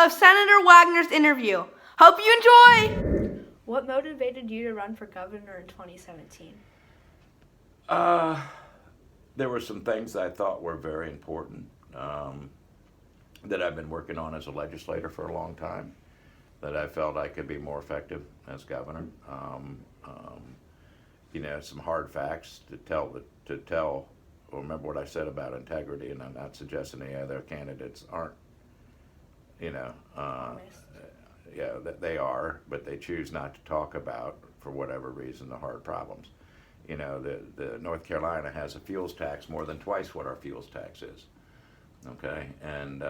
of Senator Wagner's interview. Hope you enjoy! What motivated you to run for governor in 2017? There were some things I thought were very important that I've been working on as a legislator for a long time, that I felt I could be more effective as governor. Some hard facts to tell. Remember what I said about integrity, and I'm not suggesting any other candidates aren't. They are, but they choose not to talk about, for whatever reason, the hard problems. The North Carolina has a fuels tax more than twice what our fuels tax is, okay, and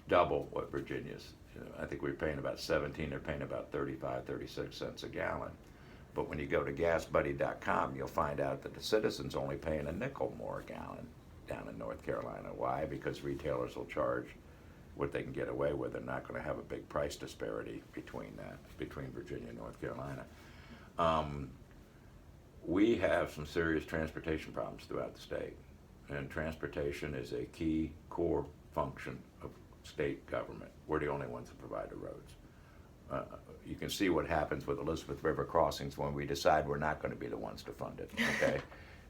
double what Virginia's. I think we're paying about 17, they're paying about 35, 36 cents a gallon. But when you go to gasbuddy.com, you'll find out that the citizen's only paying a nickel more a gallon down in North Carolina. Why? Because retailers will charge what they can get away with. They're not going to have a big price disparity between Virginia and North Carolina. We have some serious transportation problems throughout the state, and transportation is a key core function of state government. We're the only ones that provide the roads. You can see what happens with Elizabeth River crossings when we decide we're not going to be the ones to fund it, okay?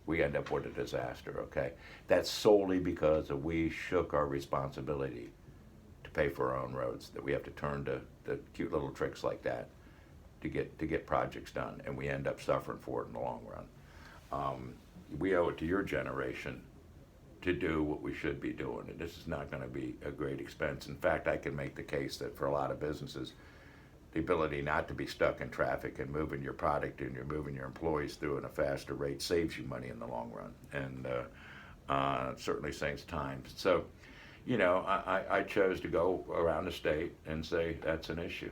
We end up with a disaster, okay? That's solely because we shook our responsibility to pay for our own roads, that we have to turn to cute little tricks like that to get projects done, and we end up suffering for it in the long run. We owe it to your generation to do what we should be doing, and this is not going to be a great expense. In fact, I can make the case that for a lot of businesses, the ability not to be stuck in traffic and moving your product and you're moving your employees through at a faster rate saves you money in the long run, and certainly saves time. So, I chose to go around the state and say that's an issue.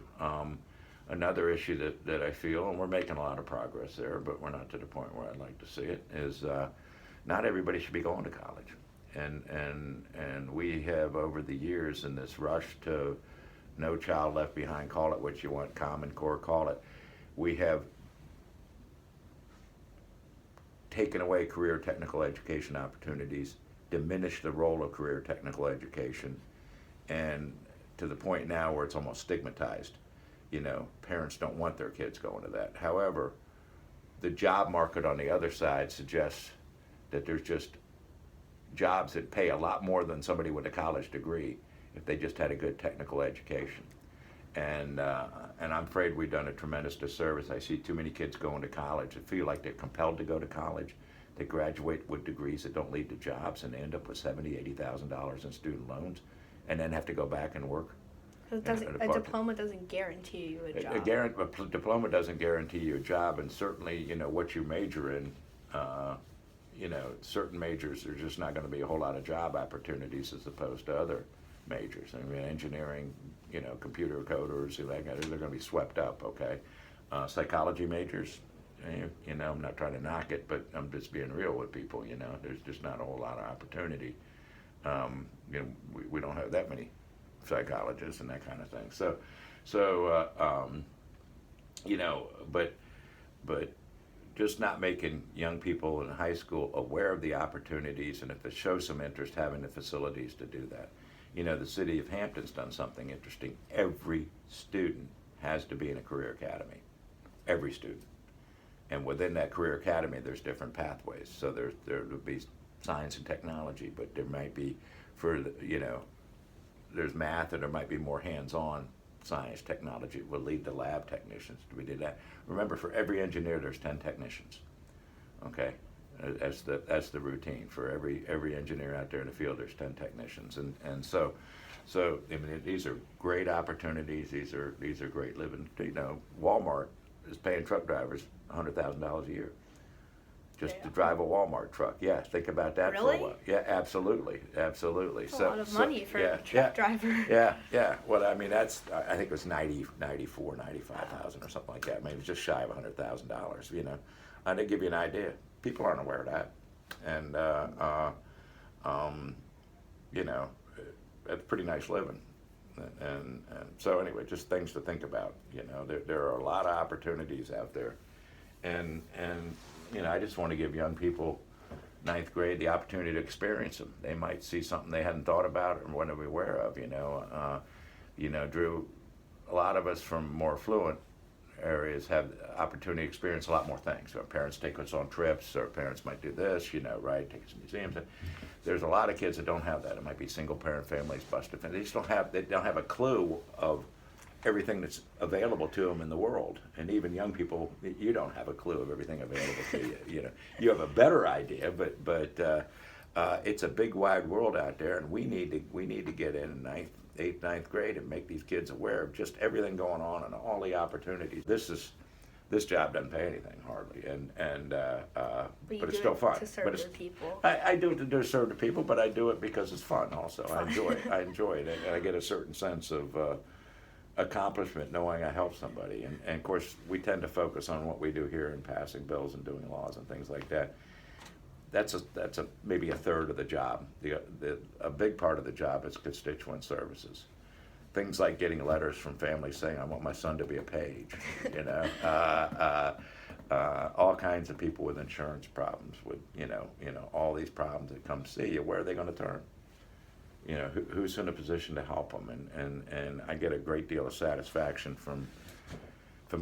Another issue that I feel, and we're making a lot of progress there, but we're not to the point where I'd like to see it, is not everybody should be going to college. And we have, over the years, in this rush to no child left behind, call it what you want, Common Core, call it, we have taken away career technical education opportunities, diminished the role of career technical education, and to the point now where it's almost stigmatized. Parents don't want their kids going to that. However, the job market on the other side suggests that there's just jobs that pay a lot more than somebody with a college degree if they just had a good technical education. And I'm afraid we've done a tremendous disservice. I see too many kids going to college that feel like they're compelled to go to college. They graduate with degrees that don't lead to jobs, and they end up with $70,000, $80,000 in student loans, and then have to go back and work. A diploma doesn't guarantee you a job. A diploma doesn't guarantee you a job, and certainly, what you major in, certain majors, there's just not going to be a whole lot of job opportunities as opposed to other majors. I mean, engineering, computer coders, they're going to be swept up, okay? Psychology majors, I'm not trying to knock it, but I'm just being real with people, there's just not a whole lot of opportunity. We don't have that many psychologists and that kind of thing. But just not making young people in high school aware of the opportunities, and if they show some interest, having the facilities to do that. The city of Hampton's done something interesting. Every student has to be in a career academy. Every student. And within that career academy, there's different pathways. So there will be science and technology, but there might be there's math, and there might be more hands-on science. Technology will lead to lab technicians. We did that. Remember, for every engineer, there's 10 technicians. Okay, that's the routine for every engineer out there in the field. There's 10 technicians, and so I mean, these are great opportunities. These are great living. Walmart is paying truck drivers $100,000 a year. Just to drive a Walmart truck. Yeah, think about that for a while. Yeah, absolutely. That's a lot of money for a truck driver. Yeah. Well, I mean, I think it was 95,000 or something like that. Maybe just shy of $100,000. To give you an idea, people aren't aware of that, and that's pretty nice living. And so anyway, just things to think about. There are a lot of opportunities out there, and I just want to give young people, ninth grade, the opportunity to experience them. They might see something they hadn't thought about or weren't aware of. Drew, a lot of us from more affluent areas have the opportunity to experience a lot more things. Our parents take us on trips, our parents might do this, right, take us to museums. There's a lot of kids that don't have that. It might be single parent families, busted families. They don't have a clue of everything that's available to them in the world. And even young people, you don't have a clue of everything available to you. You have a better idea, but it's a big wide world out there, and we need to get in 8th, 9th grade and make these kids aware of just everything going on and all the opportunities. This job doesn't pay anything hardly, but it's still fun. To serve the people. I do it to serve the people, but I do it because it's fun also. I enjoy it, and I get a certain sense of accomplishment knowing I helped somebody. And of course, we tend to focus on what we do here in passing bills and doing laws and things like that. That's maybe a third of the job. A big part of the job is constituent services. Things like getting letters from families saying, "I want my son to be a page," all kinds of people with insurance problems, with all these problems that come see you. Where are they going to turn? Who's in a position to help them? And I get a great deal of satisfaction from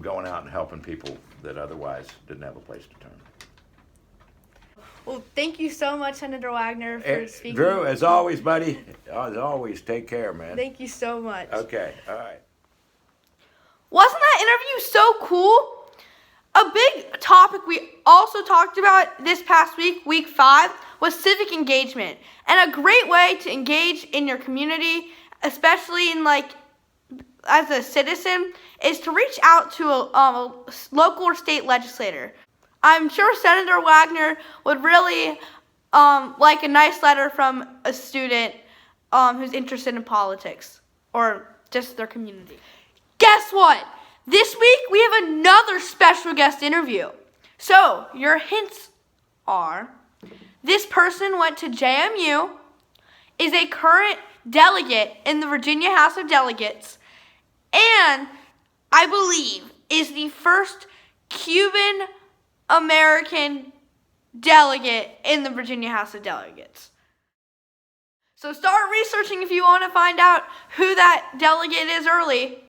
going out and helping people that otherwise didn't have a place to turn. Well, thank you so much, Senator Wagner, for speaking. Drew, as always, buddy, as always, take care, man. Thank you so much. Okay, all right. Wasn't that interview so cool? A big topic we also talked about this past week, week 5, was civic engagement. And a great way to engage in your community, especially in as a citizen, is to reach out to a local or state legislator. I'm sure Senator Wagner would really like a nice letter from a student who's interested in politics or just their community. Guess what? This week we have another special guest interview. So your hints are, this person went to JMU, is a current delegate in the Virginia House of Delegates, and I believe is the first Cuban American delegate in the Virginia House of Delegates. So start researching if you want to find out who that delegate is early.